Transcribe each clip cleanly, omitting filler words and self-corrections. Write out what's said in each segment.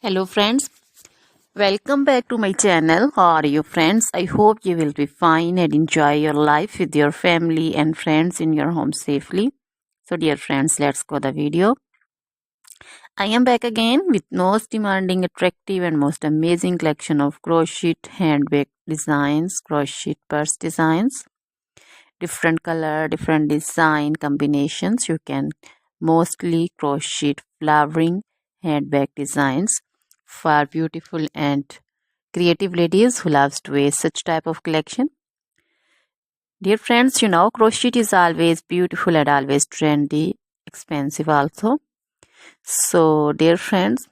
Hello friends, welcome back to my channel. How are you friends? I hope you will be fine and enjoy your life with your family and friends in your home safely. So dear friends, let's go the video. I am back again with most demanding, attractive and most amazing collection of crochet handbag designs, crochet purse designs, different color, different design combinations. You can mostly crochet flowering handbag designs for beautiful and creative ladies who loves to wear such type of collection. Dear friends, you know crochet is always beautiful and always trendy, expensive also. So dear friends,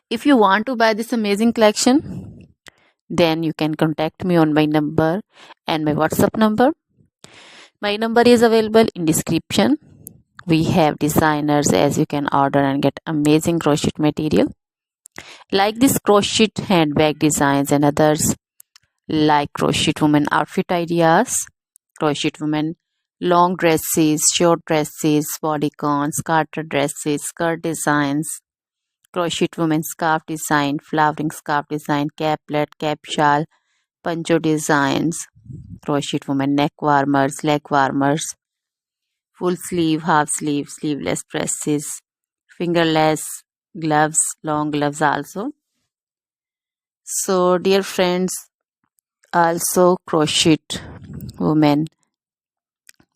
if you want to buy this amazing collection, then you can contact me on my number and my WhatsApp number. My number is available in description. We have designers as you can order and get amazing crochet material like this crochet handbag designs and others like crochet woman outfit ideas, crochet woman long dresses, short dresses, bodycons, garter dresses, skirt designs, crochet woman scarf design, flowering scarf design, caplet, cap shawl, poncho designs, crochet woman neck warmers, leg warmers, full sleeve, half sleeve, sleeveless dresses, fingerless gloves, long gloves also. So dear friends, also crochet women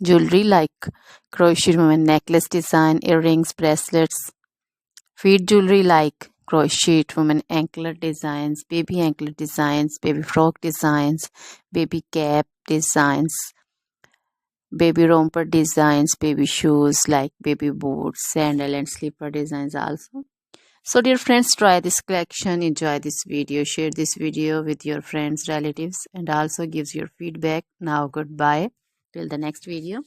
jewelry like crochet women necklace design, earrings, bracelets, feet jewelry like crochet women anklet designs, baby frock designs, baby cap designs, baby romper designs, baby shoes like baby boots, sandal and slipper designs also. So dear friends, try this collection, enjoy this video, share this video with your friends, relatives and also gives your feedback. Now goodbye till the next video.